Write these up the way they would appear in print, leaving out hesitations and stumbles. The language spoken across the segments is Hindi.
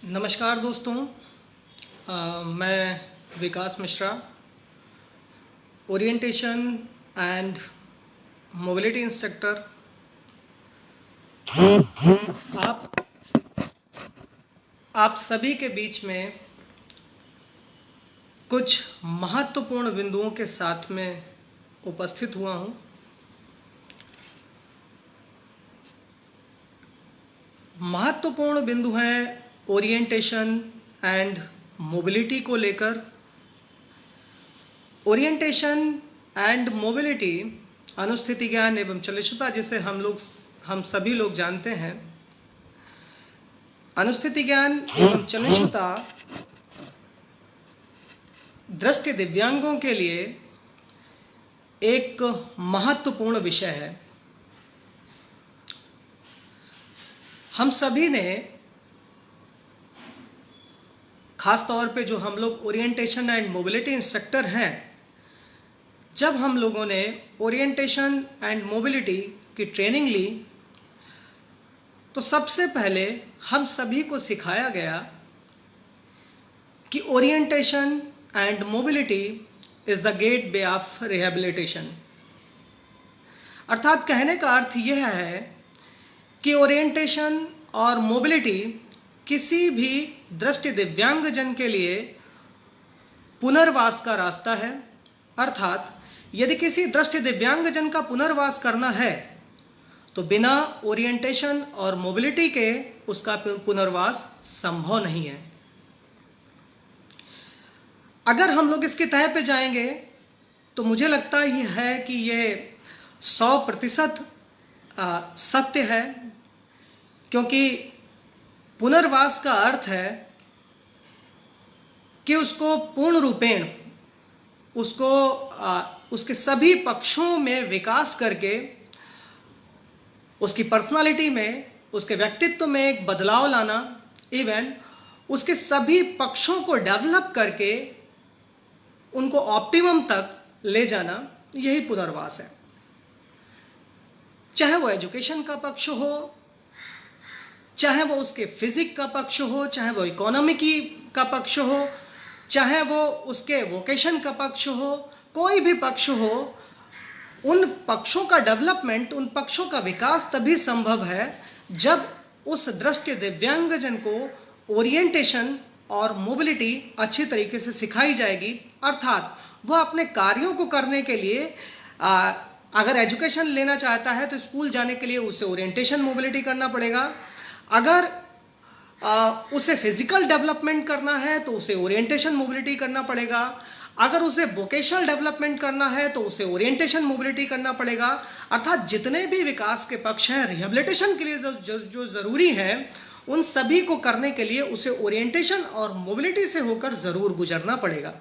नमस्कार दोस्तों। मैं Vikas Mishra, orientation and mobility instructor. आप आप सभी के बीच में कुछ महत्वपूर्ण बिंदुओं के साथ में उपस्थित हुआ हूं। महत्वपूर्ण बिंदु हैं ओरिएंटेशन एंड मोबिलिटी को लेकर। ओरिएंटेशन एंड मोबिलिटी अनुस्थिति ज्ञान एवं चलिष्णुता, जिसे हम सभी लोग जानते हैं। अनुस्थिति ज्ञान एवं चलिष्णुता दृष्टि दिव्यांगों के लिए एक महत्वपूर्ण विषय है। हम सभी ने, खास तौर पे जो हम लोग ओरिएंटेशन एंड मोबिलिटी इंस्ट्रक्टर हैं, जब हम लोगों ने ओरिएंटेशन एंड मोबिलिटी की ट्रेनिंग ली तो सबसे पहले हम सभी को सिखाया गया कि orientation and mobility is the gateway of rehabilitation. अर्थात कहने का अर्थ यह है कि ओरिएंटेशन और मोबिलिटी किसी भी दृष्टि दिव्यांगजन के लिए पुनर्वास का रास्ता है। अर्थात यदि किसी दृष्टि दिव्यांगजन का पुनर्वास करना है तो बिना ओरिएंटेशन और मोबिलिटी के उसका पुनर्वास संभव नहीं है। अगर हम लोग इसके तह पे जाएंगे तो मुझे लगता ही है कि ये 100% सत्य है, क्योंकि पुनर्वास का अर्थ है कि उसको पूर्ण रूपेण उसके सभी पक्षों में विकास करके उसकी पर्सनालिटी में, उसके व्यक्तित्व में एक बदलाव लाना, इवन उसके सभी पक्षों को डेवलप करके उनको ऑप्टिमम तक ले जाना, यही पुनर्वास है। चाहे वो एजुकेशन का पक्ष हो, चाहे वो उसके फिजिक का पक्ष हो, चाहे वो इकोनॉमिकी का पक्ष हो, चाहे वो उसके वोकेशन का पक्ष हो, कोई भी पक्ष हो, उन पक्षों का डेवलपमेंट, उन पक्षों का विकास तभी संभव है जब उस दृष्टि दिव्यांगजन को ओरिएंटेशन और मोबिलिटी अच्छी तरीके से सिखाई जाएगी। अर्थात वह अपने कार्यों को करने के लिए अगर एजुकेशन लेना चाहता है तो स्कूल जाने के लिए उसे ओरिएंटेशन मोबिलिटी करना पड़ेगा। अगर उसे फिजिकल डेवलपमेंट करना है तो उसे ओरिएंटेशन मोबिलिटी करना पड़ेगा। अगर उसे वोकेशनल डेवलपमेंट करना है तो उसे ओरिएंटेशन मोबिलिटी करना पड़ेगा। अर्थात जितने भी विकास के पक्ष हैं रिहेबिलिटेशन के लिए जो ज़रूरी है, उन सभी को करने के लिए उसे ओरिएंटेशन और मोबिलिटी से होकर ज़रूर गुजरना पड़ेगा।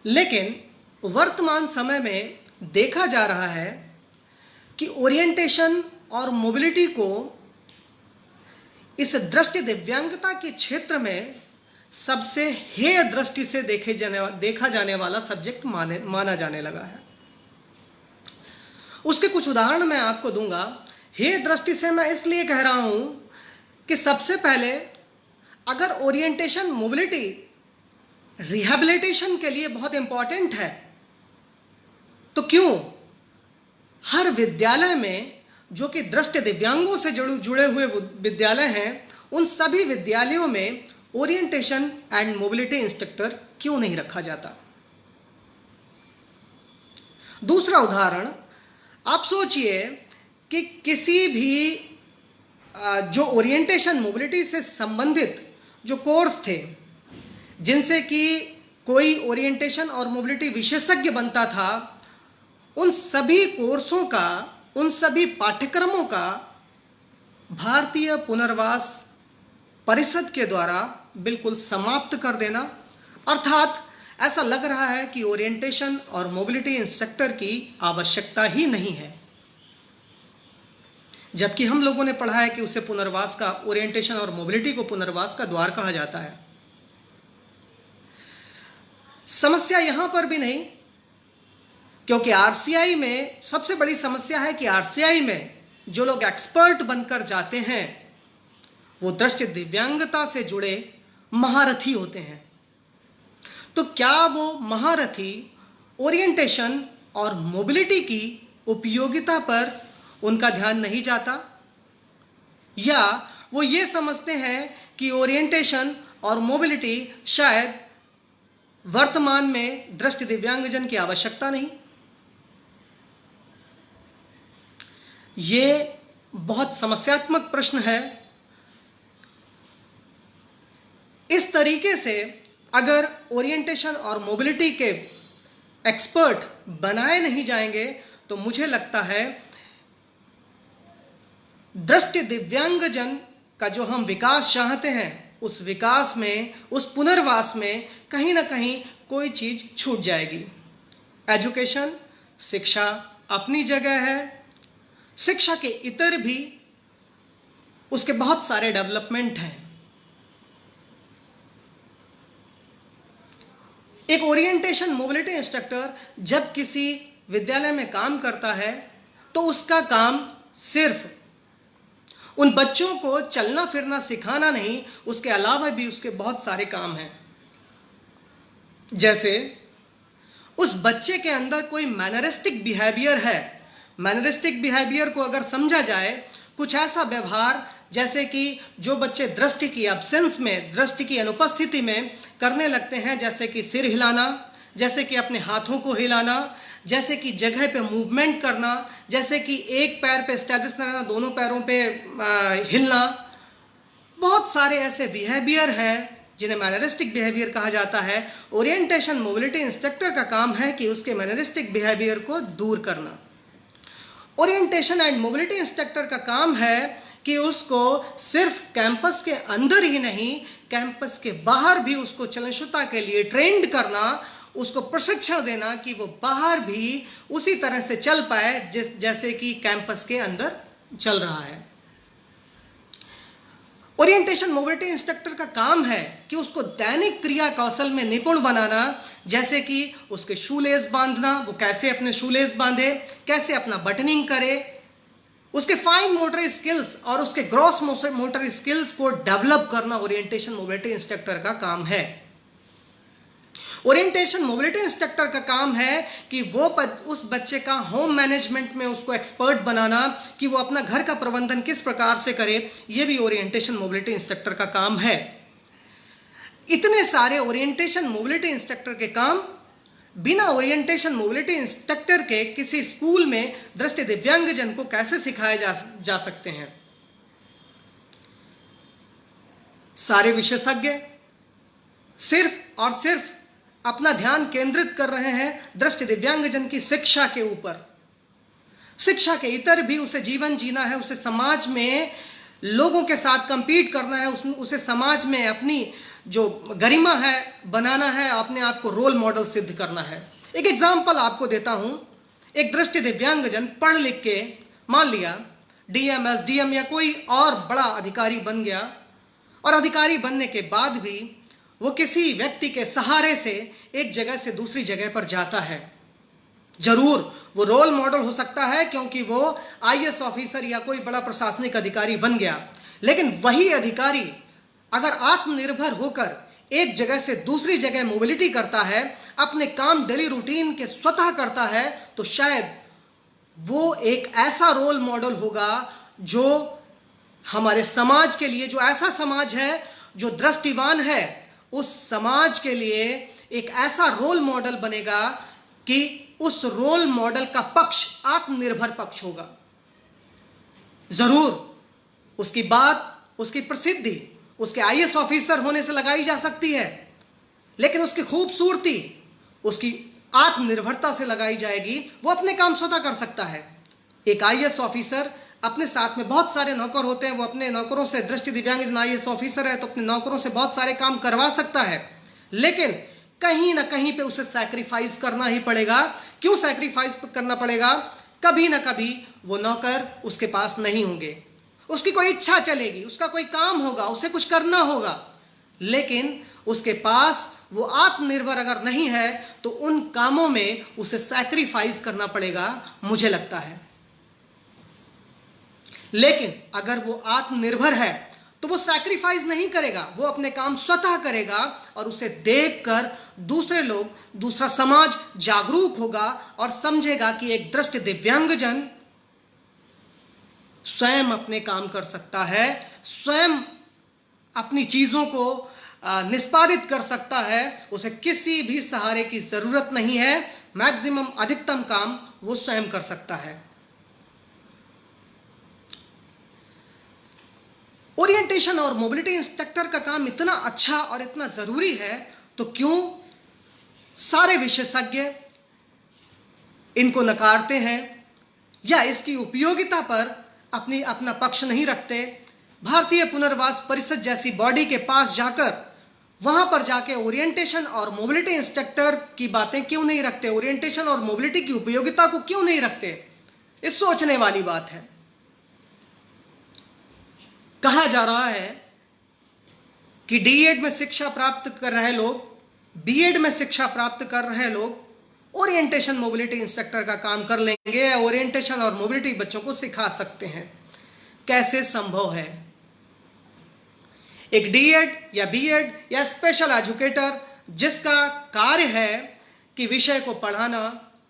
लेकिन वर्तमान समय में देखा जा रहा है कि ओरिएंटेशन और मोबिलिटी को इस दृष्टि दिव्यांगता के क्षेत्र में सबसे हेय दृष्टि से देखा जाने वाला सब्जेक्ट माना जाने लगा है। उसके कुछ उदाहरण मैं आपको दूंगा। हेय दृष्टि से मैं इसलिए कह रहा हूं कि सबसे पहले अगर ओरिएंटेशन मोबिलिटी रिहैबिलिटेशन के लिए बहुत इंपॉर्टेंट है तो क्यों हर विद्यालय में, जो कि दृष्टि दिव्यांगों से जुड़े हुए विद्यालय हैं, उन सभी विद्यालयों में ओरिएंटेशन एंड मोबिलिटी इंस्ट्रक्टर क्यों नहीं रखा जाता? दूसरा उदाहरण, आप सोचिए कि किसी भी जो ओरिएंटेशन मोबिलिटी से संबंधित जो कोर्स थे, जिनसे कि कोई ओरिएंटेशन और मोबिलिटी विशेषज्ञ बनता था, उन सभी कोर्सों का, उन सभी पाठ्यक्रमों का भारतीय पुनर्वास परिषद के द्वारा बिल्कुल समाप्त कर देना। अर्थात ऐसा लग रहा है कि ओरिएंटेशन और मोबिलिटी इंस्ट्रक्टर की आवश्यकता ही नहीं है, जबकि हम लोगों ने पढ़ा है कि उसे पुनर्वास का, ओरिएंटेशन और मोबिलिटी को पुनर्वास का द्वार कहा जाता है। समस्या यहां पर भी नहीं, क्योंकि आरसीआई में सबसे बड़ी समस्या है कि आरसीआई में जो लोग एक्सपर्ट बनकर जाते हैं वो दृष्टि दिव्यांगता से जुड़े महारथी होते हैं। तो क्या वो महारथी ओरिएंटेशन और मोबिलिटी की उपयोगिता पर उनका ध्यान नहीं जाता, या वो ये समझते हैं कि ओरिएंटेशन और मोबिलिटी शायद वर्तमान में दृष्टि दिव्यांगजन की आवश्यकता नहीं? ये बहुत समस्यात्मक प्रश्न है। इस तरीके से अगर ओरिएंटेशन और मोबिलिटी के एक्सपर्ट बनाए नहीं जाएंगे तो मुझे लगता है दृष्टि दिव्यांगजन का जो हम विकास चाहते हैं, उस विकास में, उस पुनर्वास में कहीं ना कहीं कोई चीज छूट जाएगी। एजुकेशन, शिक्षा अपनी जगह है, शिक्षा के इतर भी उसके बहुत सारे डेवलपमेंट हैं। एक ओरिएंटेशन मोबिलिटी इंस्ट्रक्टर जब किसी विद्यालय में काम करता है तो उसका काम सिर्फ उन बच्चों को चलना फिरना सिखाना नहीं, उसके अलावा भी उसके बहुत सारे काम हैं। जैसे उस बच्चे के अंदर कोई मैनरिस्टिक बिहेवियर है, मैनरिस्टिक बिहेवियर को अगर समझा जाए, कुछ ऐसा व्यवहार जैसे कि जो बच्चे दृष्टि की एब्सेंस में, दृष्टि की अनुपस्थिति में करने लगते हैं, जैसे कि सिर हिलाना, जैसे कि अपने हाथों को हिलाना, जैसे कि जगह पे मूवमेंट करना, जैसे कि एक पैर पे स्टैब्लिश रहना, दोनों पैरों पे हिलना, बहुत सारे ऐसे बिहेवियर हैं जिन्हें मैनरिस्टिक बिहेवियर कहा जाता है। ओरिएंटेशन मोबिलिटी इंस्ट्रक्टर का काम है कि उसके मैनरिस्टिक बिहेवियर को दूर करना। ओरिएंटेशन एंड मोबिलिटी इंस्ट्रक्टर का काम है कि उसको सिर्फ कैंपस के अंदर ही नहीं, कैंपस के बाहर भी उसको चलनशुलता के लिए ट्रेंड करना, उसको प्रशिक्षण देना कि वो बाहर भी उसी तरह से चल पाए जैसे कि कैंपस के अंदर चल रहा है। ओरिएंटेशन मोबिलिटी इंस्ट्रक्टर का काम है कि उसको दैनिक क्रिया कौशल में निपुण बनाना, जैसे कि उसके शूलेस बांधना, वो कैसे अपने शूलेस बांधे, कैसे अपना बटनिंग करे, उसके फाइन मोटर स्किल्स और उसके ग्रॉस मोटर स्किल्स को डेवलप करना ओरिएंटेशन मोबिलिटी इंस्ट्रक्टर का काम है। ओरिएंटेशन मोबिलिटी इंस्ट्रक्टर का काम है कि वो उस बच्चे का होम मैनेजमेंट में उसको एक्सपर्ट बनाना, कि वो अपना घर का प्रबंधन किस प्रकार से करे, ये भी ओरिएंटेशन मोबिलिटी इंस्ट्रक्टर का काम है। इतने सारे ओरिएंटेशन मोबिलिटी इंस्ट्रक्टर के काम बिना ओरिएंटेशन मोबिलिटी इंस्ट्रक्टर के किसी स्कूल में दृष्टि दिव्यांगजन को कैसे सिखाए जा सकते हैं? सारे विशेषज्ञ सिर्फ और सिर्फ अपना ध्यान केंद्रित कर रहे हैं दृष्टि दिव्यांगजन की शिक्षा के ऊपर। शिक्षा के इतर भी उसे जीवन जीना है, उसे समाज में लोगों के साथ कंपीट करना है, उसे समाज में अपनी जो गरिमा है बनाना है, अपने आप को रोल मॉडल सिद्ध करना है। एक एग्जाम्पल आपको देता हूं। एक दृष्टि दिव्यांगजन पढ़ लिख के मान लिया डीएम, एसडीएम या कोई और बड़ा अधिकारी बन गया, और अधिकारी बनने के बाद भी वो किसी व्यक्ति के सहारे से एक जगह से दूसरी जगह पर जाता है। जरूर वो रोल मॉडल हो सकता है क्योंकि वो आईएएस ऑफिसर या कोई बड़ा प्रशासनिक अधिकारी बन गया, लेकिन वही अधिकारी अगर आत्मनिर्भर होकर एक जगह से दूसरी जगह मोबिलिटी करता है, अपने काम डेली रूटीन के स्वतः करता है, तो शायद वो एक ऐसा रोल मॉडल होगा जो हमारे समाज के लिए, जो ऐसा समाज है जो दृष्टिवान है, उस समाज के लिए एक ऐसा रोल मॉडल बनेगा कि उस रोल मॉडल का पक्ष आत्मनिर्भर पक्ष होगा। जरूर उसकी बात, उसकी प्रसिद्धि उसके आईएएस ऑफिसर होने से लगाई जा सकती है, लेकिन उसकी खूबसूरती उसकी आत्मनिर्भरता से लगाई जाएगी। वो अपने काम स्वतः कर सकता है। एक आईएएस ऑफिसर अपने साथ में बहुत सारे नौकर होते हैं, वो अपने नौकरों से, दृष्टि दिव्यांगजन आईएएस ऑफिसर है तो अपने नौकरों से बहुत सारे काम करवा सकता है, लेकिन कहीं ना कहीं पे उसे सैक्रिफाइस करना ही पड़ेगा। क्यों सैक्रिफाइस करना पड़ेगा? कभी ना कभी वो नौकर उसके पास नहीं होंगे, उसकी कोई इच्छा चलेगी, उसका कोई काम होगा, उसे कुछ करना होगा, लेकिन उसके पास वो आत्मनिर्भर अगर नहीं है तो उन कामों में उसे सैक्रिफाइस करना पड़ेगा, मुझे लगता है। लेकिन अगर वो आत्मनिर्भर है तो वो सैक्रिफाइस नहीं करेगा, वो अपने काम स्वतः करेगा और उसे देखकर दूसरे लोग, दूसरा समाज जागरूक होगा और समझेगा कि एक दृष्टि दिव्यांगजन स्वयं अपने काम कर सकता है, स्वयं अपनी चीजों को निष्पादित कर सकता है, उसे किसी भी सहारे की जरूरत नहीं है, मैक्सिमम अधिकतम काम वो स्वयं कर सकता है। ओरिएंटेशन और मोबिलिटी इंस्ट्रक्टर का काम इतना अच्छा और इतना जरूरी है, तो क्यों सारे विशेषज्ञ इनको नकारते हैं या इसकी उपयोगिता पर अपना पक्ष नहीं रखते? भारतीय पुनर्वास परिषद जैसी बॉडी के पास जाकर, वहां पर जाके ओरिएंटेशन और मोबिलिटी इंस्ट्रक्टर की बातें क्यों नहीं रखते? ओरिएंटेशन और मोबिलिटी की उपयोगिता को क्यों नहीं रखते? ये सोचने वाली बात है। कहा जा रहा है कि डीएड में शिक्षा प्राप्त कर रहे लोग, बीएड में शिक्षा प्राप्त कर रहे लोग ओरिएंटेशन मोबिलिटी इंस्ट्रक्टर का काम कर लेंगे या ओरिएंटेशन और मोबिलिटी बच्चों को सिखा सकते हैं। कैसे संभव है? एक डीएड या बीएड या स्पेशल एजुकेटर जिसका कार्य है कि विषय को पढ़ाना,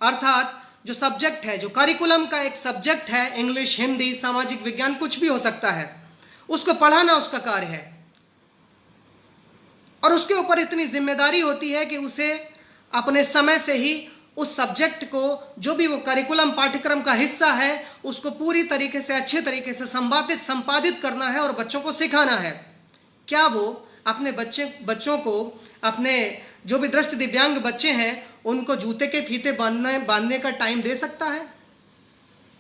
अर्थात जो सब्जेक्ट है, जो करिकुलम का एक सब्जेक्ट है, इंग्लिश, हिंदी, सामाजिक विज्ञान, कुछ भी हो सकता है, उसको पढ़ाना उसका कार्य है और उसके ऊपर इतनी जिम्मेदारी होती है कि उसे अपने समय से ही उस सब्जेक्ट को, जो भी वो करिकुलम पाठ्यक्रम का हिस्सा है, उसको पूरी तरीके से, अच्छे तरीके से संपादित करना है और बच्चों को सिखाना है। क्या वो अपने बच्चों को, अपने जो भी दृष्टि दिव्यांग बच्चे हैं, उनको जूते के फीते बांधने का टाइम दे सकता है?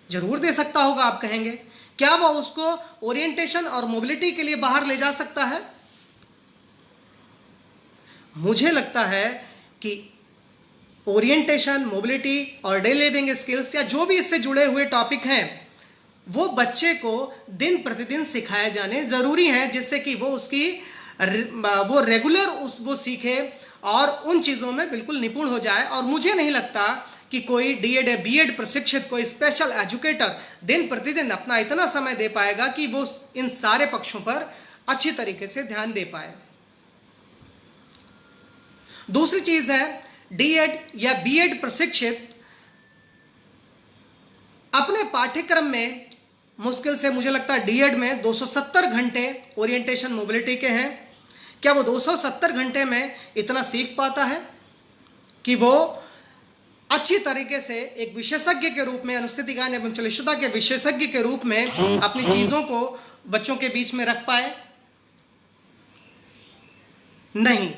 जरूर दे सकता होगा, आप कहेंगे। क्या वो उसको ओरिएंटेशन और मोबिलिटी के लिए बाहर ले जा सकता है? मुझे लगता है कि ओरिएंटेशन, मोबिलिटी और डे लिविंग स्किल्स या जो भी इससे जुड़े हुए टॉपिक हैं, वो बच्चे को दिन प्रतिदिन सिखाए जाने जरूरी हैं, जिससे कि वो रेगुलर वो सीखे और उन चीज़ों में बिल्कुल निपुण हो जाए। और मुझे नहीं लगता कि कोई डीएड या बीएड प्रशिक्षित, कोई स्पेशल एजुकेटर दिन प्रतिदिन अपना इतना समय दे पाएगा कि वो इन सारे पक्षों पर अच्छी तरीके से ध्यान दे पाए। दूसरी चीज है, डीएड या बीएड प्रशिक्षित अपने पाठ्यक्रम में मुश्किल से, मुझे लगता है डीएड में 270 घंटे ओरिएंटेशन मोबिलिटी के हैं। क्या वो 270 घंटे में इतना सीख पाता है कि वो अच्छी तरीके से एक विशेषज्ञ के रूप में, अनुस्थिति ज्ञान एवं चलिष्णुता के विशेषज्ञ के रूप में अपनी चीजों को बच्चों के बीच में रख पाए? नहीं,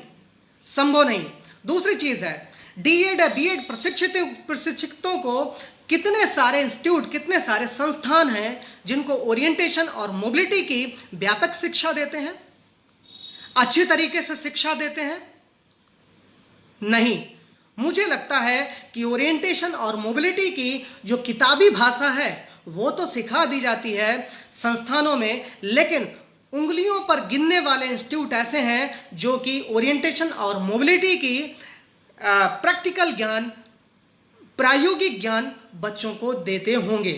संभव नहीं। दूसरी चीज है, डीएड या बीएड प्रशिक्षितों को कितने सारे इंस्टीट्यूट, कितने सारे संस्थान हैं जिनको ओरिएंटेशन और मोबिलिटी की व्यापक शिक्षा देते हैं, अच्छे तरीके से शिक्षा देते हैं? नहीं। मुझे लगता है कि ओरिएंटेशन और मोबिलिटी की जो किताबी भाषा है वो तो सिखा दी जाती है संस्थानों में, लेकिन उंगलियों पर गिनने वाले इंस्टीट्यूट ऐसे हैं जो कि ओरिएंटेशन और मोबिलिटी की प्रैक्टिकल ज्ञान, प्रायोगिक ज्ञान बच्चों को देते होंगे।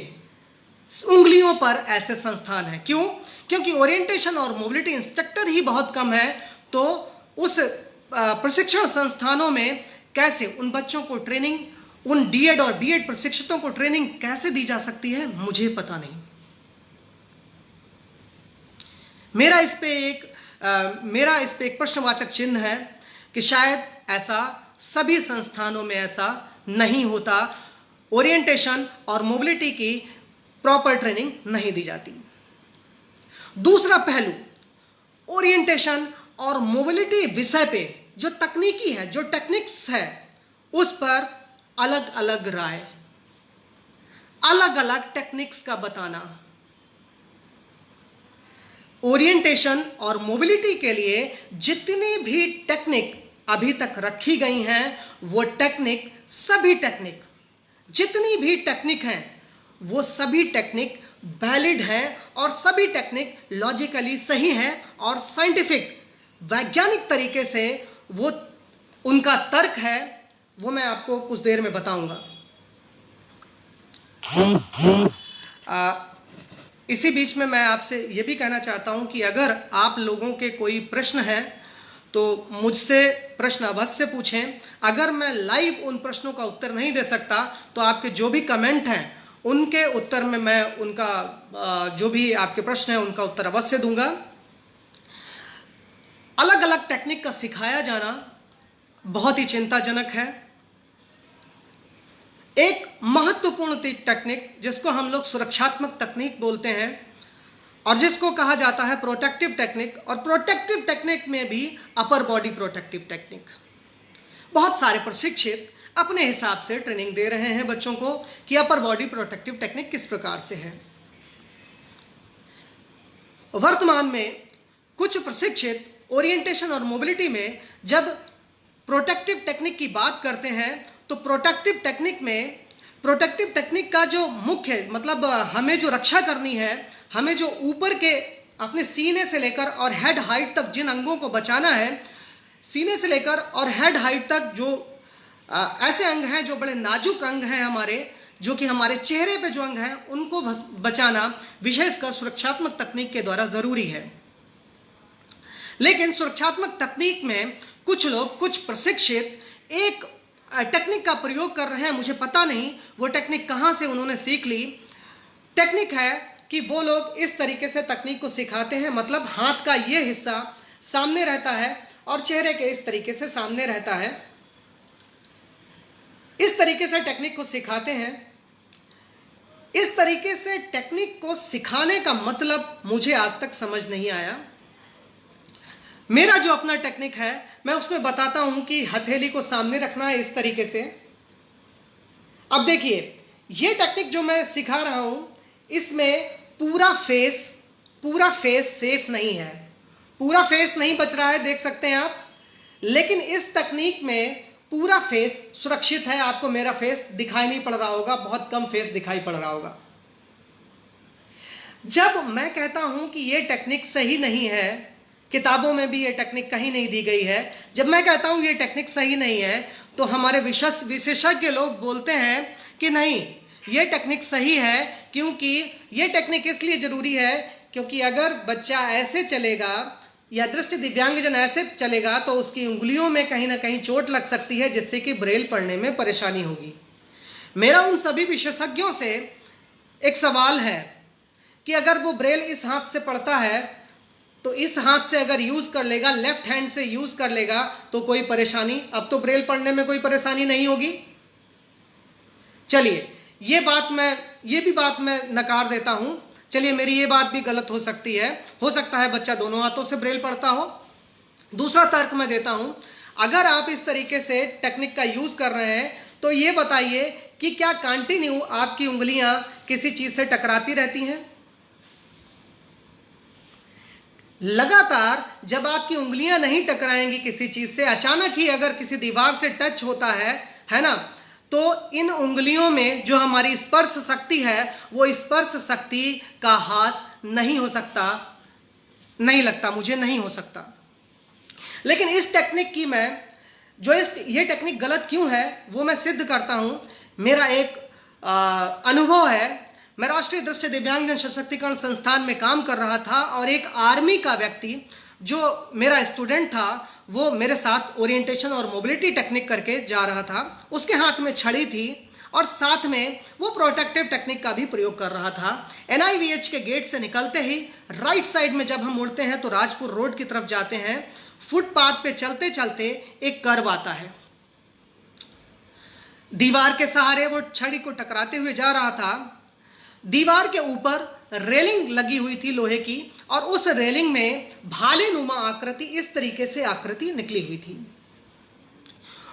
उंगलियों पर ऐसे संस्थान हैं। क्यों? क्योंकि ओरिएंटेशन और मोबिलिटी इंस्ट्रक्टर ही बहुत कम है, तो उस प्रशिक्षण संस्थानों में कैसे उन बच्चों को ट्रेनिंग, उन डीएड और बीएड प्रशिक्षितों को ट्रेनिंग कैसे दी जा सकती है, मुझे पता नहीं। मेरा इस पे एक प्रश्नवाचक चिन्ह है कि शायद ऐसा सभी संस्थानों में ऐसा नहीं होता, ओरिएंटेशन और मोबिलिटी की प्रॉपर ट्रेनिंग नहीं दी जाती। दूसरा पहलू, ओरिएंटेशन और मोबिलिटी विषय पे जो तकनीकी है, जो टेक्निक्स है, उस पर अलग अलग राय, अलग अलग टेक्निक्स का बताना। ओरिएंटेशन और मोबिलिटी के लिए जितनी भी टेक्निक अभी तक रखी गई हैं, वो टेक्निक, सभी टेक्निक, जितनी भी टेक्निक हैं, वो सभी टेक्निक वैलिड हैं और सभी टेक्निक लॉजिकली सही हैं और साइंटिफिक, वैज्ञानिक तरीके से वो उनका तर्क है, वो मैं आपको कुछ देर में बताऊंगा। इसी बीच में मैं आपसे ये भी कहना चाहता हूँ कि अगर आप लोगों के कोई प्रश्न है तो मुझसे प्रश्न अवश्य पूछें। अगर मैं लाइव उन प्रश्नों का उत्तर नहीं दे सकता तो आपके जो भी कमेंट हैं उनके उत्तर में मैं उनका जो भी आपके प्रश्न हैं उनका उत्तर अवश्य दूंगा। अलग अलग टेक्निक का सिखाया जाना बहुत ही चिंताजनक है। एक महत्वपूर्ण टेक्निक जिसको हम लोग सुरक्षात्मक तकनीक बोलते हैं और जिसको कहा जाता है प्रोटेक्टिव टेक्निक, और प्रोटेक्टिव टेक्निक में भी अपर बॉडी प्रोटेक्टिव टेक्निक। बहुत सारे प्रशिक्षित अपने हिसाब से ट्रेनिंग दे रहे हैं बच्चों को कि अपर बॉडी प्रोटेक्टिव टेक्निक किस प्रकार से है। वर्तमान में कुछ प्रशिक्षित ओरिएंटेशन और मोबिलिटी में जब प्रोटेक्टिव टेक्निक की बात करते हैं तो प्रोटेक्टिव टेक्निक का जो मुख्य मतलब हमें जो रक्षा करनी है, हमें जो ऊपर के अपने सीने से लेकर और हेड हाइट तक जिन अंगों को बचाना है, सीने से लेकर और हेड हाइट तक जो ऐसे अंग हैं जो बड़े नाजुक अंग हैं हमारे, जो कि हमारे चेहरे पे जो अंग हैं उनको बचाना विशेषकर सुरक्षात्मक तकनीक के द्वारा जरूरी है। लेकिन सुरक्षात्मक तकनीक में कुछ लोग, कुछ प्रशिक्षित एक टेक्निक का प्रयोग कर रहे हैं। मुझे पता नहीं वो टेक्निक कहाँ से उन्होंने सीख ली। टेक्निक है कि वो लोग इस तरीके से तकनीक को सिखाते हैं, मतलब हाथ का ये हिस्सा सामने रहता है और चेहरे के इस तरीके से सामने रहता है। इस तरीके से टेक्निक को सिखाते हैं। इस तरीके से टेक्निक को सिखाने का मतलब मुझे आज तक समझ नहीं आया। मेरा जो अपना टेक्निक है मैं उसमें बताता हूं कि हथेली को सामने रखना है इस तरीके से। अब देखिए, ये टेक्निक जो मैं सिखा रहा हूं इसमें पूरा फेस सेफ नहीं है, पूरा फेस नहीं बच रहा है, देख सकते हैं आप। लेकिन इस तकनीक में पूरा फेस सुरक्षित है। आपको मेरा फेस दिखाई नहीं पड़ रहा होगा, बहुत कम फेस दिखाई पड़ रहा होगा। जब मैं कहता हूं कि ये टेक्निक सही नहीं है, किताबों में भी ये टेक्निक कहीं नहीं दी गई है, जब मैं कहता हूं ये टेक्निक सही नहीं है तो हमारे विशेषज्ञ लोग बोलते हैं कि नहीं, ये टेक्निक सही है। क्योंकि ये टेक्निक इसलिए जरूरी है क्योंकि अगर बच्चा ऐसे चलेगा या दृष्टि दिव्यांगजन ऐसे चलेगा तो उसकी उंगलियों में कहीं ना कहीं चोट लग सकती है, जिससे कि ब्रेल पढ़ने में परेशानी होगी। मेरा उन सभी विशेषज्ञों से एक सवाल है कि अगर वो ब्रेल इस हाथ से पढ़ता है तो इस हाथ से अगर यूज कर लेगा, लेफ्ट हैंड से यूज कर लेगा तो कोई परेशानी, अब तो ब्रेल पढ़ने में कोई परेशानी नहीं होगी। चलिए, ये भी बात मैं नकार देता हूं। चलिए, मेरी ये बात भी गलत हो सकती है, हो सकता है बच्चा दोनों हाथों से ब्रेल पढ़ता हो। दूसरा तर्क मैं देता हूं, अगर आप इस तरीके से टेक्निक का यूज कर रहे हैं तो ये बताइए कि क्या कंटिन्यू आपकी उंगलियां किसी चीज से टकराती रहती हैं? लगातार जब आपकी उंगलियां नहीं टकराएंगी किसी चीज से, अचानक ही अगर किसी दीवार से टच होता है ना, तो इन उंगलियों में जो हमारी स्पर्श शक्ति है वो स्पर्श शक्ति का ह्रास नहीं हो सकता, नहीं लगता, मुझे नहीं हो सकता। लेकिन इस टेक्निक की मैं ये टेक्निक गलत क्यों है वो मैं सिद्ध करता हूं। मेरा एक अनुभव है। मैं राष्ट्रीय दृष्टि दिव्यांगजन सशक्तिकरण संस्थान में काम कर रहा था और एक आर्मी का व्यक्ति जो मेरा स्टूडेंट था वो मेरे साथ ओरिएंटेशन और मोबिलिटी टेक्निक करके जा रहा था। उसके हाथ में छड़ी थी और साथ में वो प्रोटेक्टिव टेक्निक का भी प्रयोग कर रहा था। NIVH के गेट से निकलते ही राइट साइड में जब हम मुड़ते हैं तो राजपुर रोड की तरफ जाते हैं। फुटपाथ पे चलते चलते एक कर्व आता है। दीवार के सहारे वो छड़ी को टकराते हुए जा रहा था। दीवार के ऊपर रेलिंग लगी हुई थी लोहे की और उस रेलिंग में भालेनुमा आकृति, इस तरीके से आकृति निकली हुई थी।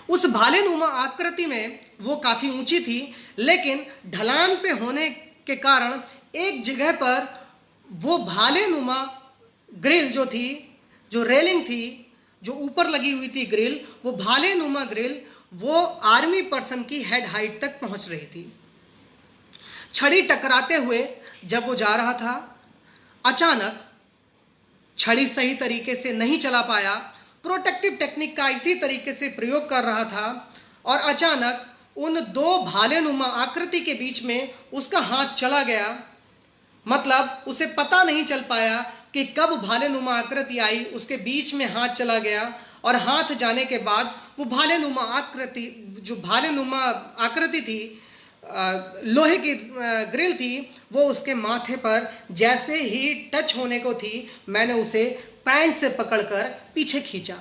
उस भालेनुमा आकृति में वो काफी ऊंची थी, लेकिन ढलान पे होने के कारण एक जगह पर वो भालेनुमा ग्रिल जो थी, जो रेलिंग थी, जो ऊपर लगी हुई थी ग्रिल, वो भालेनुमा ग्रिल वो आर्मी पर्सन की हेड हाइट तक पहुंच रही थी। छड़ी टकराते हुए जब वो जा रहा था, अचानक छड़ी सही तरीके से नहीं चला पाया, प्रोटेक्टिव टेक्निक का इसी तरीके से प्रयोग कर रहा था और अचानक उन दो भालेनुमा आकृति के बीच में उसका हाथ चला गया। मतलब उसे पता नहीं चल पाया कि कब भालेनुमा आकृति आई, उसके बीच में हाथ चला गया और हाथ जाने के बाद वो भालेनुमा आकृति, जो भालेनुमा आकृति थी, लोहे की ग्रिल थी, वो उसके माथे पर जैसे ही टच होने को थी, मैंने उसे पैंट से पकड़कर पीछे खींचा।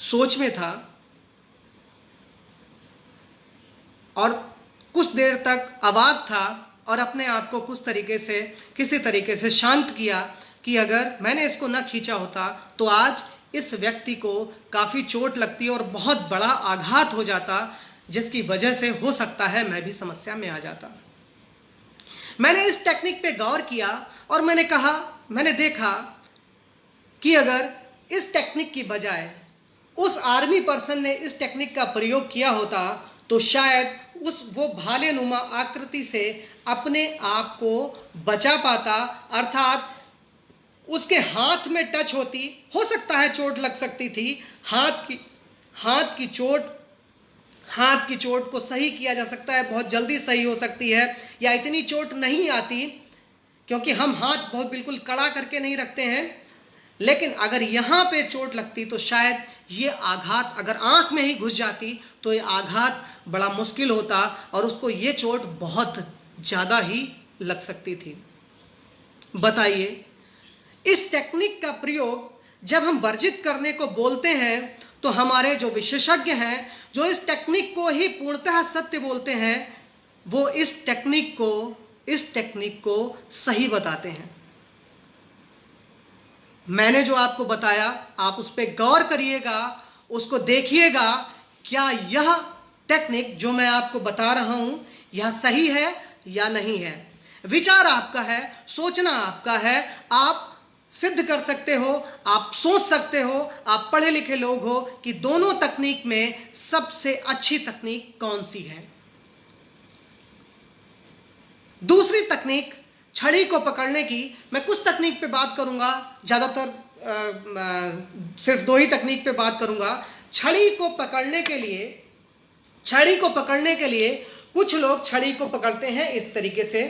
सोच में था और कुछ देर तक अवाक था और अपने आप को कुछ तरीके से, किसी तरीके से शांत किया कि अगर मैंने इसको न खींचा होता तो आज इस व्यक्ति को काफ़ी चोट लगती और बहुत बड़ा आघात हो जाता, जिसकी वजह से हो सकता है मैं भी समस्या में आ जाता। मैंने इस टेक्निक पे गौर किया और मैंने देखा कि अगर इस टेक्निक की बजाय उस आर्मी पर्सन ने इस टेक्निक का प्रयोग किया होता तो शायद वो भालेनुमा आकृति से अपने आप को बचा पाता, अर्थात उसके हाथ में टच होती, हो सकता है चोट लग सकती थी, हाथ की चोट को सही किया जा सकता है, बहुत जल्दी सही हो सकती है, या इतनी चोट नहीं आती क्योंकि हम हाथ बहुत बिल्कुल कड़ा करके नहीं रखते हैं। लेकिन अगर यहाँ पे चोट लगती तो शायद ये आघात अगर आंख में ही घुस जाती तो ये आघात बड़ा मुश्किल होता और उसको ये चोट बहुत ज़्यादा ही लग सकती थी। बताइए, इस टेक्निक का प्रयोग जब हम वर्जित करने को बोलते हैं तो हमारे जो विशेषज्ञ हैं, जो इस टेक्निक को ही पूर्णतः सत्य बोलते हैं, वो इस टेक्निक को सही बताते हैं। मैंने जो आपको बताया आप उस पर गौर करिएगा, उसको देखिएगा, क्या यह टेक्निक जो मैं आपको बता रहा हूं यह सही है या नहीं है। विचार आपका है, सोचना आपका है, आप सिद्ध कर सकते हो, आप सोच सकते हो, आप पढ़े लिखे लोग हो कि दोनों तकनीक में सबसे अच्छी तकनीक कौन सी है। दूसरी तकनीक छड़ी को पकड़ने की, मैं कुछ तकनीक पे बात करूंगा, ज़्यादातर सिर्फ दो ही तकनीक पे बात करूंगा। छड़ी को पकड़ने के लिए कुछ लोग छड़ी को पकड़ते हैं इस तरीके से,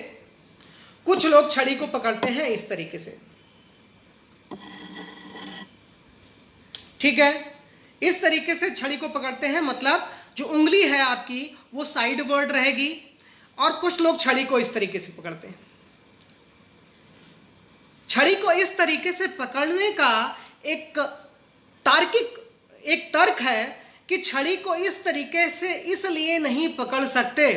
कुछ लोग छड़ी को पकड़ते हैं इस तरीके से, ठीक है। इस तरीके से छड़ी को पकड़ते हैं, मतलब जो उंगली है आपकी वो साइडवर्ड रहेगी, और कुछ लोग छड़ी को इस तरीके से पकड़ते हैं। छड़ी को इस तरीके से पकड़ने का एक तर्क है कि छड़ी को इस तरीके से इसलिए नहीं पकड़ सकते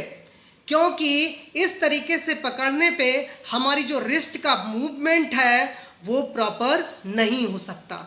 क्योंकि इस तरीके से पकड़ने पे हमारी जो रिस्ट का मूवमेंट है वो प्रॉपर नहीं हो सकता।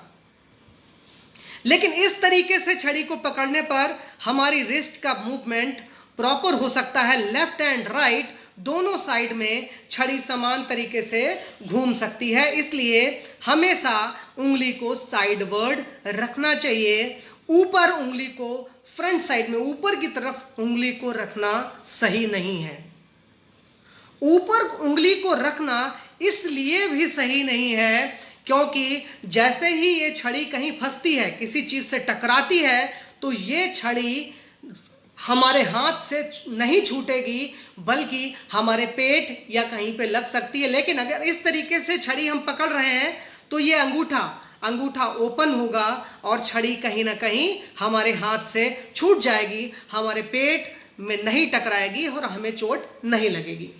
लेकिन इस तरीके से छड़ी को पकड़ने पर हमारी रिस्ट का मूवमेंट प्रॉपर हो सकता है। लेफ्ट एंड राइट दोनों साइड में छड़ी समान तरीके से घूम सकती है, इसलिए हमेशा उंगली को साइडवर्ड रखना चाहिए। ऊपर उंगली को फ्रंट साइड में ऊपर की तरफ उंगली को रखना सही नहीं है। ऊपर उंगली को रखना इसलिए भी सही नहीं है क्योंकि जैसे ही ये छड़ी कहीं फंसती है, किसी चीज से टकराती है, तो ये छड़ी हमारे हाथ से नहीं छूटेगी बल्कि हमारे पेट या कहीं पे लग सकती है। लेकिन अगर इस तरीके से छड़ी हम पकड़ रहे हैं तो ये अंगूठा ओपन होगा और छड़ी कहीं ना कहीं हमारे हाथ से छूट जाएगी, हमारे पेट में नहीं टकराएगी और हमें चोट नहीं लगेगी।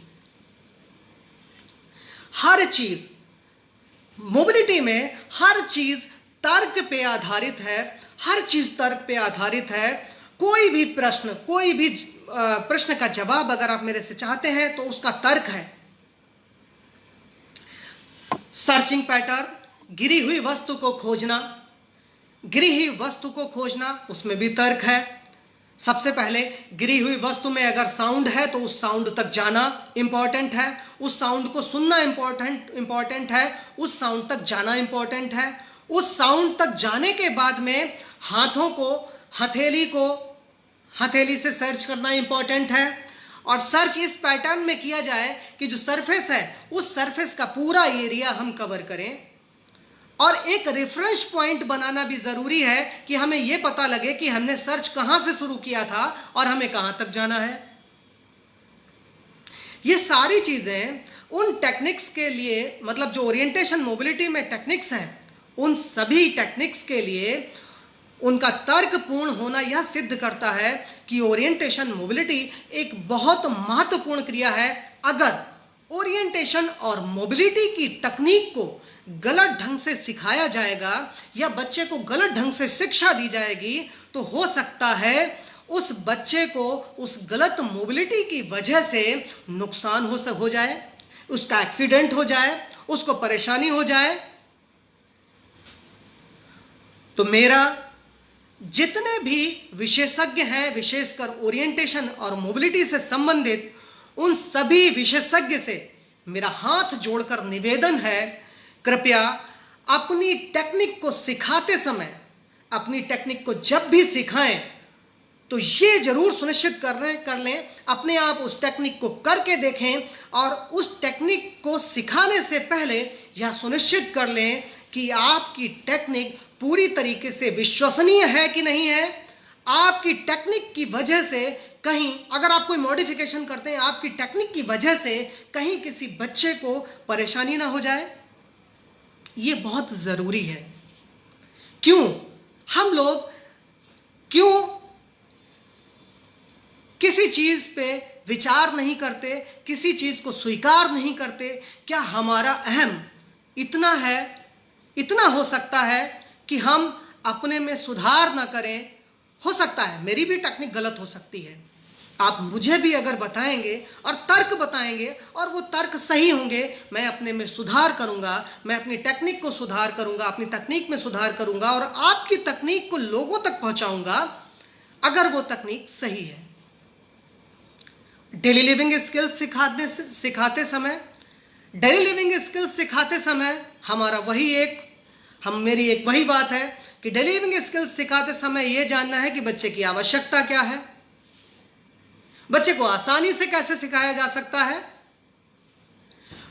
हर चीज मोबिलिटी में हर चीज तर्क पे आधारित है, हर चीज तर्क पे आधारित है। कोई भी प्रश्न का जवाब अगर आप मेरे से चाहते हैं तो उसका तर्क है। सर्चिंग पैटर्न, गिरी हुई वस्तु को खोजना, उसमें भी तर्क है। सबसे पहले गिरी हुई वस्तु में अगर साउंड है तो उस साउंड तक जाना इंपॉर्टेंट है, उस साउंड को सुनना इंपॉर्टेंट है, उस साउंड तक जाना इंपॉर्टेंट है। उस साउंड तक जाने के बाद में हाथों को, हथेली से सर्च करना इंपॉर्टेंट है। और सर्च इस पैटर्न में किया जाए कि जो सरफेस है उस सरफेस का पूरा एरिया हम कवर करें। और एक रेफरेंस पॉइंट बनाना भी जरूरी है कि हमें यह पता लगे कि हमने सर्च कहां से शुरू किया था और हमें कहां तक जाना है। ये सारी चीज़ें उन टेक्निक्स के लिए, मतलब जो ओरिएंटेशन मोबिलिटी में टेक्निक्स हैं, उन सभी टेक्निक्स के लिए उनका तर्कपूर्ण होना यह सिद्ध करता है कि ओरिएंटेशन मोबिलिटी एक बहुत महत्वपूर्ण क्रिया है। अगर ओरिएंटेशन और मोबिलिटी की तकनीक को गलत ढंग से सिखाया जाएगा या बच्चे को गलत ढंग से शिक्षा दी जाएगी तो हो सकता है उस बच्चे को उस गलत मोबिलिटी की वजह से नुकसान हो जाए, उसका एक्सीडेंट हो जाए, उसको परेशानी हो जाए। तो मेरा जितने भी विशेषज्ञ हैं, विशेषकर ओरिएंटेशन और मोबिलिटी से संबंधित, उन सभी विशेषज्ञ से मेरा हाथ जोड़कर निवेदन है, कृपया अपनी टेक्निक को सिखाते समय, अपनी टेक्निक को जब भी सिखाएं तो ये जरूर सुनिश्चित कर लें, अपने आप उस टेक्निक को करके देखें और उस टेक्निक को सिखाने से पहले यह सुनिश्चित कर लें कि आपकी टेक्निक पूरी तरीके से विश्वसनीय है कि नहीं है। आपकी टेक्निक की वजह से कहीं अगर आप कोई मॉडिफिकेशन करते हैं, आपकी टेक्निक की वजह से कहीं किसी बच्चे को परेशानी ना हो जाए, ये बहुत ज़रूरी है। हम लोग क्यों किसी चीज़ पे विचार नहीं करते, किसी चीज़ को स्वीकार नहीं करते? क्या हमारा अहम इतना हो सकता है कि हम अपने में सुधार ना करें? हो सकता है मेरी भी टेक्निक गलत हो सकती है, आप मुझे भी अगर बताएंगे और तर्क बताएंगे और वो तर्क सही होंगे, मैं अपने में सुधार करूंगा, मैं अपनी टेक्निक को सुधार करूंगा, अपनी तकनीक में सुधार करूंगा और आपकी तकनीक को लोगों तक पहुंचाऊंगा अगर वो तकनीक सही है। डेली लिविंग स्किल्स सिखाते समय मेरी एक वही बात है कि डेली लिविंग स्किल्स सिखाते समय यह जानना है कि बच्चे की आवश्यकता क्या है, बच्चे को आसानी से कैसे सिखाया जा सकता है,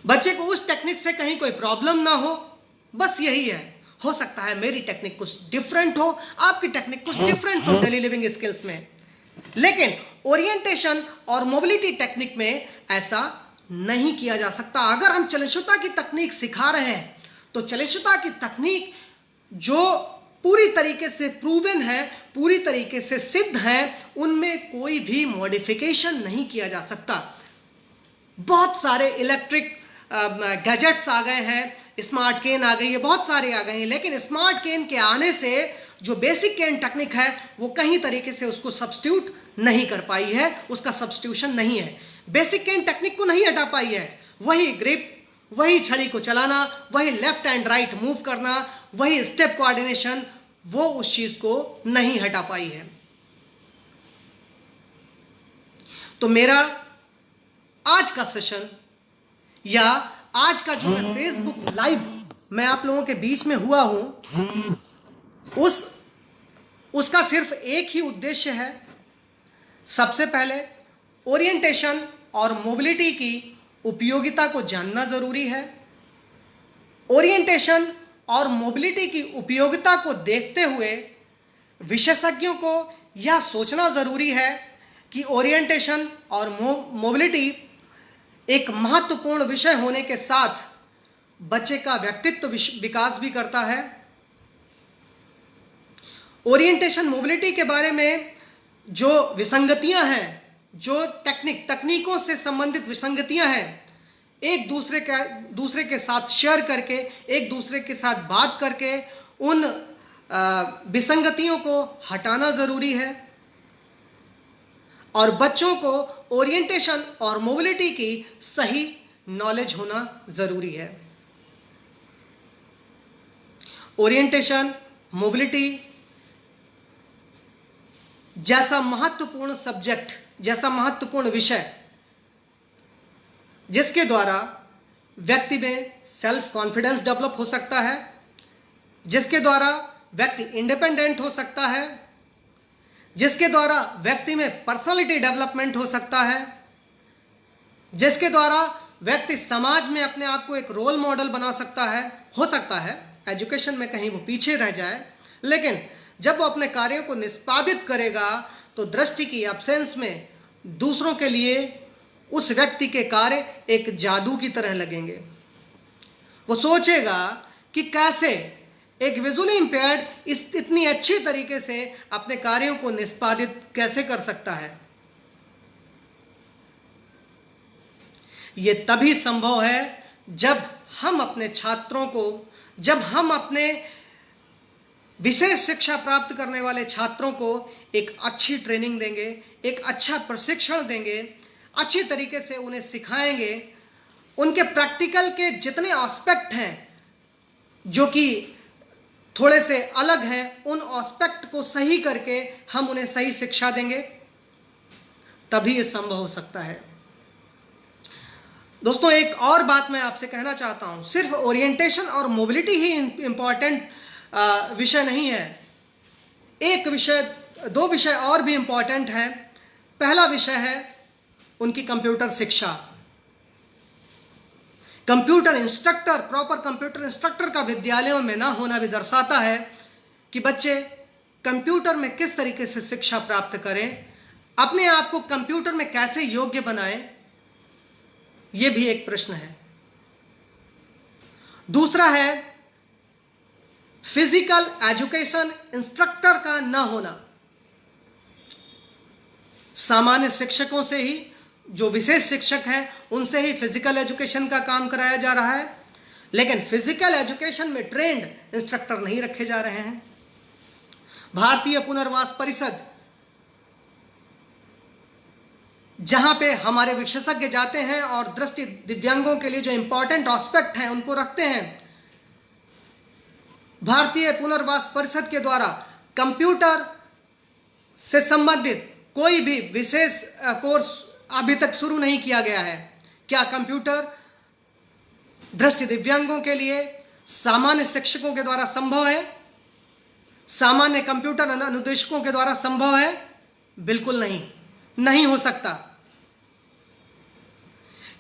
बच्चे को उस टेक्निक से कहीं कोई प्रॉब्लम ना हो, बस यही है। हो सकता है मेरी टेक्निक कुछ डिफरेंट हो, आपकी टेक्निक कुछ डिफरेंट हो डेली लिविंग स्किल्स में, लेकिन ओरिएंटेशन और मोबिलिटी टेक्निक में ऐसा नहीं किया जा सकता। अगर हम चलितता की तकनीक सिखा रहे हैं तो चलितता की तकनीक जो पूरी तरीके से प्रूवन है, पूरी तरीके से सिद्ध है, उनमें कोई भी मॉडिफिकेशन नहीं किया जा सकता। बहुत सारे इलेक्ट्रिक गैजेट्स आ गए हैं, स्मार्ट केन आ गई है, बहुत सारे आ गए हैं, लेकिन स्मार्ट केन के आने से जो बेसिक केन टेक्निक है वो कहीं तरीके से उसको सब्स्टिट्यूट नहीं कर पाई है, उसका सब्स्टिट्यूशन नहीं है, बेसिक केन टेक्निक को नहीं हटा पाई है। वही ग्रिप, वही छड़ी को चलाना, वही लेफ्ट एंड राइट मूव करना, वही स्टेप कोऑर्डिनेशन, वो उस चीज को नहीं हटा पाई है। तो मेरा आज का सेशन या आज का जो मैं फेसबुक लाइव मैं आप लोगों के बीच में हुआ हूं, उसका सिर्फ एक ही उद्देश्य है। सबसे पहले ओरिएंटेशन और मोबिलिटी की उपयोगिता को जानना जरूरी है। ओरिएंटेशन और मोबिलिटी की उपयोगिता को देखते हुए विशेषज्ञों को यह सोचना जरूरी है कि ओरिएंटेशन और मोबिलिटी एक महत्वपूर्ण विषय होने के साथ बच्चे का व्यक्तित्व विकास भी करता है। ओरिएंटेशन मोबिलिटी के बारे में जो विसंगतियां हैं, जो तकनीकों से संबंधित विसंगतियां हैं, एक दूसरे के साथ शेयर करके, एक दूसरे के साथ बात करके उन विसंगतियों को हटाना जरूरी है और बच्चों को ओरिएंटेशन और मोबिलिटी की सही नॉलेज होना जरूरी है। ओरिएंटेशन मोबिलिटी जैसा महत्वपूर्ण सब्जेक्ट, जैसा महत्वपूर्ण विषय जिसके द्वारा व्यक्ति में सेल्फ कॉन्फिडेंस डेवलप हो सकता है, जिसके द्वारा व्यक्ति इंडिपेंडेंट हो सकता है, जिसके द्वारा व्यक्ति में पर्सनालिटी डेवलपमेंट हो सकता है, जिसके द्वारा व्यक्ति समाज में अपने आप को एक रोल मॉडल बना सकता है। हो सकता है एजुकेशन में कहीं वो पीछे रह जाए, लेकिन जब वो अपने कार्यों को निष्पादित करेगा तो दृष्टि की एब्सेंस में दूसरों के लिए उस व्यक्ति के कार्य एक जादू की तरह लगेंगे। वो सोचेगा कि कैसे एक विजुअली इंपेयर्ड इतनी अच्छी तरीके से अपने कार्यों को निष्पादित कैसे कर सकता है। यह तभी संभव है जब हम अपने छात्रों को, जब हम अपने विशेष शिक्षा प्राप्त करने वाले छात्रों को एक अच्छी ट्रेनिंग देंगे, एक अच्छा प्रशिक्षण देंगे, अच्छी तरीके से उन्हें सिखाएंगे। उनके प्रैक्टिकल के जितने एस्पेक्ट हैं जो कि थोड़े से अलग हैं, उन एस्पेक्ट को सही करके हम उन्हें सही शिक्षा देंगे, तभी ये संभव हो सकता है। दोस्तों, एक और बात मैं आपसे कहना चाहता हूं, सिर्फ ओरिएंटेशन और मोबिलिटी ही इंपॉर्टेंट विषय नहीं है। एक विषय, दो विषय और भी इंपॉर्टेंट हैं। पहला विषय है उनकी कंप्यूटर शिक्षा। Computer instructor, proper computer instructor का विद्यालयों में ना होना भी दर्शाता है कि बच्चे कंप्यूटर में किस तरीके से शिक्षा प्राप्त करें, अपने आप को कंप्यूटर में कैसे योग्य बनाएं, यह भी एक प्रश्न है। दूसरा है फिजिकल एजुकेशन इंस्ट्रक्टर का ना होना। सामान्य शिक्षकों से ही, जो विशेष शिक्षक हैं, उनसे ही फिजिकल एजुकेशन का काम कराया जा रहा है, लेकिन फिजिकल एजुकेशन में ट्रेंड इंस्ट्रक्टर नहीं रखे जा रहे हैं। भारतीय पुनर्वास परिषद, जहां पे हमारे विशेषज्ञ जाते हैं और दृष्टि दिव्यांगों के लिए जो इंपॉर्टेंट एस्पेक्ट हैं उनको रखते हैं, भारतीय पुनर्वास परिषद के द्वारा कंप्यूटर से संबंधित कोई भी विशेष कोर्स अभी तक शुरू नहीं किया गया है। क्या कंप्यूटर दृष्टि दिव्यांगों के लिए सामान्य शिक्षकों के द्वारा संभव है? सामान्य कंप्यूटर अनुदेशकों के द्वारा संभव है? बिल्कुल नहीं, नहीं हो सकता।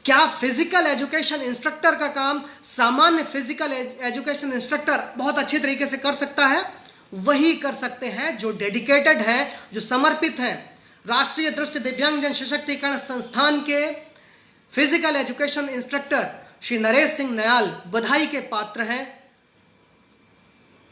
क्या फिजिकल एजुकेशन इंस्ट्रक्टर का काम सामान्य फिजिकल एजुकेशन इंस्ट्रक्टर बहुत अच्छी तरीके से कर सकता है? वही कर सकते हैं जो डेडिकेटेड हैं, जो समर्पित हैं। राष्ट्रीय दृष्टि दिव्यांगजन सशक्तिकरण संस्थान के physical education instructor Shri Naresh Singh Nayal बधाई के पात्र हैं।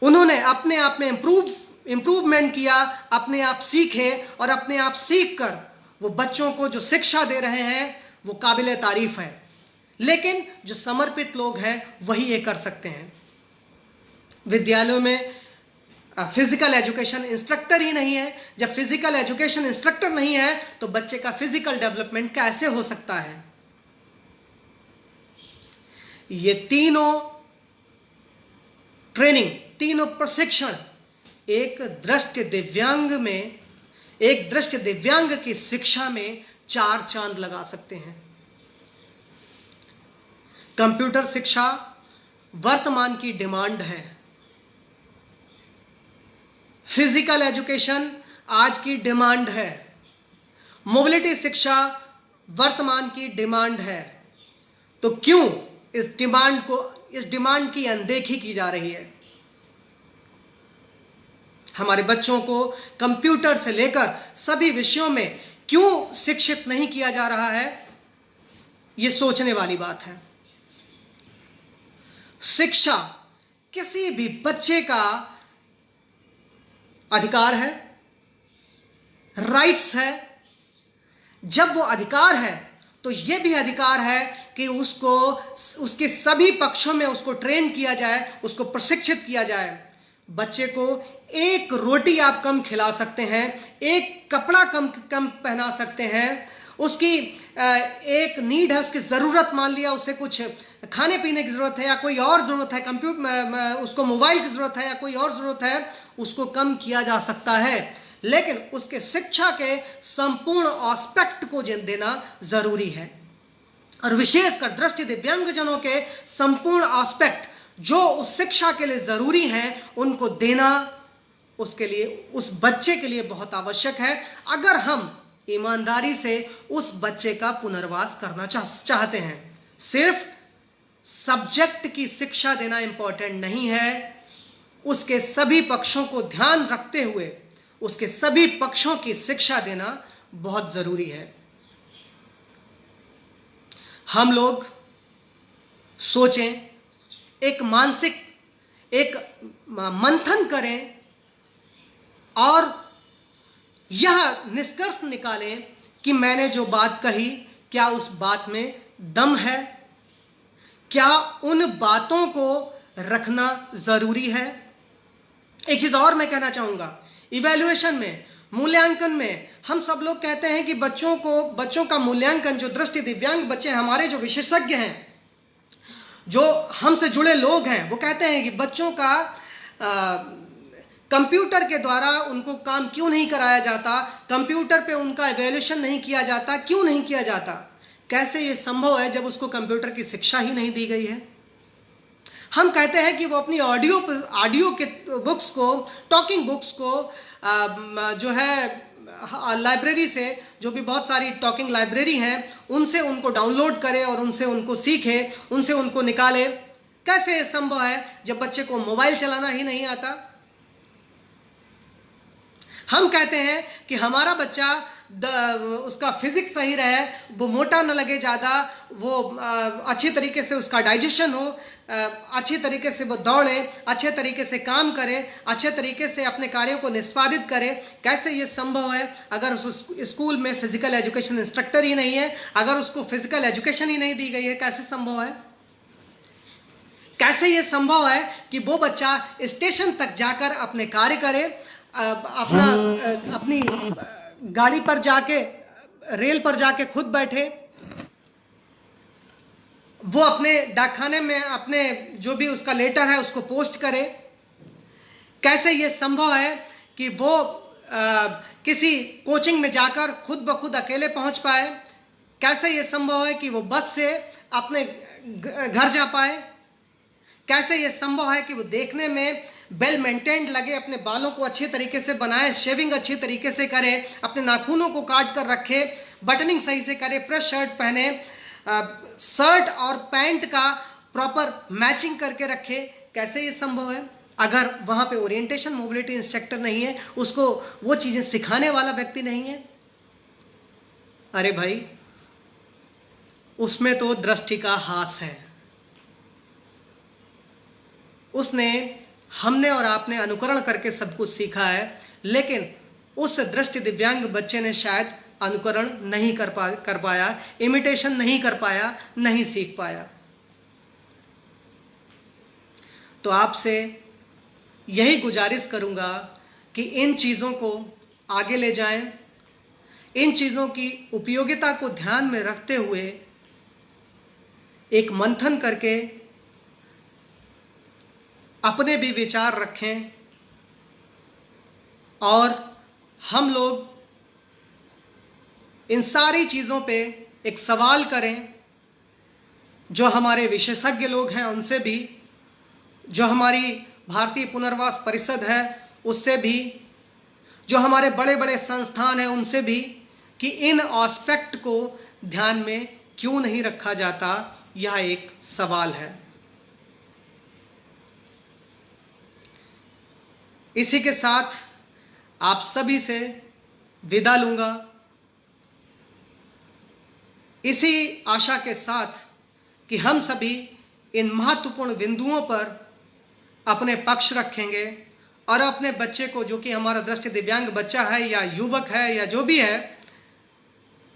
उन्होंने अपने आप में इंप्रूवमेंट किया, अपने आप सीखे और अपने आप सीख कर वो बच्चों को जो शिक्षा दे रहे हैं वो काबिले तारीफ है। लेकिन जो समर्पित लोग हैं वही ये कर सकते हैं। विद्यालयों में फिजिकल एजुकेशन इंस्ट्रक्टर ही नहीं है। जब फिजिकल एजुकेशन इंस्ट्रक्टर नहीं है तो बच्चे का फिजिकल डेवलपमेंट कैसे हो सकता है? ये तीनों ट्रेनिंग, तीनों प्रशिक्षण एक दृष्टि दिव्यांग की शिक्षा में 4 चांद लगा सकते हैं। कंप्यूटर शिक्षा वर्तमान की डिमांड है। फिजिकल एजुकेशन आज की डिमांड है। मोबिलिटी शिक्षा वर्तमान की डिमांड है। तो क्यों इस डिमांड की अनदेखी की जा रही है? हमारे बच्चों को कंप्यूटर से लेकर सभी विषयों में क्यों शिक्षित नहीं किया जा रहा है? यह सोचने वाली बात है। शिक्षा किसी भी बच्चे का अधिकार है, राइट्स है। जब वो अधिकार है तो यह भी अधिकार है कि उसको उसके सभी पक्षों में उसको ट्रेन किया जाए, उसको प्रशिक्षित किया जाए। बच्चे को एक रोटी आप कम खिला सकते हैं, एक कपड़ा कम पहना सकते हैं, उसकी एक नीड है, उसकी ज़रूरत, मान लिया उसे कुछ खाने पीने की ज़रूरत है या कोई और ज़रूरत है, उसको मोबाइल की ज़रूरत है या कोई और ज़रूरत है, उसको कम किया जा सकता है। लेकिन उसके शिक्षा के संपूर्ण एस्पेक्ट को देना ज़रूरी है। और विशेषकर दृष्टि दिव्यांगजनों के संपूर्ण एस्पेक्ट जो उस शिक्षा के लिए ज़रूरी हैं, उनको देना उसके लिए, उस बच्चे के लिए बहुत आवश्यक है। अगर हम ईमानदारी से उस बच्चे का पुनर्वास करना चाहते हैं। सिर्फ सब्जेक्ट की शिक्षा देना इंपॉर्टेंट नहीं है, उसके सभी पक्षों को ध्यान रखते हुए उसके सभी पक्षों की शिक्षा देना बहुत ज़रूरी है। हम लोग सोचें, एक मानसिक एक मंथन करें और यह निष्कर्ष निकालें कि मैंने जो बात कही क्या उस बात में दम है, क्या उन बातों को रखना जरूरी है। एक चीज और मैं कहना चाहूंगा, इवैल्यूएशन में, मूल्यांकन में हम सब लोग कहते हैं कि बच्चों का मूल्यांकन, जो दृष्टि दिव्यांग बच्चे, हमारे जो विशेषज्ञ हैं, जो हमसे जुड़े लोग हैं, वो कहते हैं कि बच्चों का कंप्यूटर के द्वारा उनको काम क्यों नहीं कराया जाता, कंप्यूटर पे उनका इवैल्यूएशन नहीं किया जाता, क्यों नहीं किया जाता। कैसे ये संभव है जब उसको कंप्यूटर की शिक्षा ही नहीं दी गई है। हम कहते हैं कि वो अपनी ऑडियो के बुक्स को, टॉकिंग बुक्स को जो है लाइब्रेरी से, जो भी बहुत सारी टॉकिंग लाइब्रेरी हैं, उनसे उनको डाउनलोड करे और उनसे उनको सीखे, उनसे उनको निकाले। कैसे ये संभव है जब बच्चे को मोबाइल चलाना ही नहीं आता। हम कहते हैं कि हमारा बच्चा उसका फिजिक्स सही रहे, वो मोटा न लगे ज़्यादा, वो अच्छी तरीके से उसका डाइजेशन हो, अच्छी तरीके से वो दौड़े, अच्छे तरीके से काम करे, अच्छे तरीके से अपने कार्यों को निष्पादित करे। कैसे ये संभव है अगर उस स्कूल में फिजिकल एजुकेशन इंस्ट्रक्टर ही नहीं है, अगर उसको फिजिकल एजुकेशन ही नहीं दी गई है। कैसे संभव है, कैसे ये संभव है कि वो बच्चा स्टेशन तक जाकर अपने कार्य करे, अपनी गाड़ी पर जाके, रेल पर जाके खुद बैठे, वो अपने डाकखाने में अपने जो भी उसका लेटर है उसको पोस्ट करे। कैसे ये संभव है कि वो किसी कोचिंग में जाकर खुद ब खुद अकेले पहुंच पाए। कैसे ये संभव है कि वो बस से अपने घर जा पाए। कैसे ये संभव है कि वो देखने में वेल मेंटेन्ड लगे, अपने बालों को अच्छे तरीके से बनाए, शेविंग अच्छी तरीके से करे, अपने नाखूनों को काट कर रखे, बटनिंग सही से करे, प्रेस शर्ट पहने, शर्ट और पैंट का प्रॉपर मैचिंग करके रखे। कैसे ये संभव है अगर वहाँ पे ओरिएंटेशन मोबिलिटी इंस्ट्रक्टर नहीं है, उसको वो चीज़ें सिखाने वाला व्यक्ति नहीं है। अरे भाई, उसमें तो दृष्टि का हास है। उसने, हमने और आपने अनुकरण करके सब कुछ सीखा है, लेकिन उस दृष्टि दिव्यांग बच्चे ने शायद अनुकरण नहीं कर पाया, इमिटेशन नहीं कर पाया, नहीं सीख पाया। तो आपसे यही गुजारिश करूंगा कि इन चीज़ों को आगे ले जाएं, इन चीज़ों की उपयोगिता को ध्यान में रखते हुए एक मंथन करके अपने भी विचार रखें और हम लोग इन सारी चीज़ों पे एक सवाल करें, जो हमारे विशेषज्ञ लोग हैं उनसे भी, जो हमारी भारतीय पुनर्वास परिषद है उससे भी, जो हमारे बड़े बड़े संस्थान हैं उनसे भी, कि इन एस्पेक्ट को ध्यान में क्यों नहीं रखा जाता। यह एक सवाल है। इसी के साथ आप सभी से विदा लूंगा, इसी आशा के साथ कि हम सभी इन महत्वपूर्ण बिंदुओं पर अपने पक्ष रखेंगे और अपने बच्चे को, जो कि हमारा दृष्टि दिव्यांग बच्चा है या युवक है या जो भी है,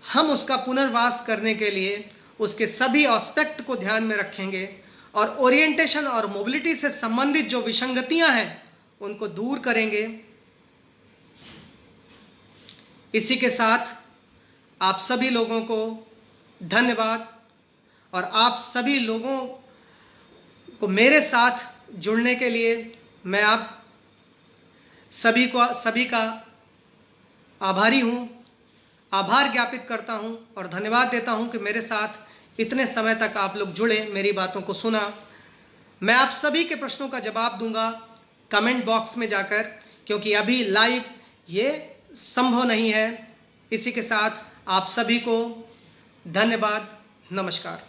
हम उसका पुनर्वास करने के लिए उसके सभी एस्पेक्ट को ध्यान में रखेंगे और ओरिएंटेशन और मोबिलिटी से संबंधित जो विसंगतियां हैं उनको दूर करेंगे। इसी के साथ आप सभी लोगों को धन्यवाद और आप सभी लोगों को मेरे साथ जुड़ने के लिए मैं आप सभी का आभारी हूँ, आभार ज्ञापित करता हूँ और धन्यवाद देता हूँ कि मेरे साथ इतने समय तक आप लोग जुड़े, मेरी बातों को सुना। मैं आप सभी के प्रश्नों का जवाब दूंगा कमेंट बॉक्स में जाकर, क्योंकि अभी लाइव ये संभव नहीं है। इसी के साथ आप सभी को धन्यवाद, नमस्कार।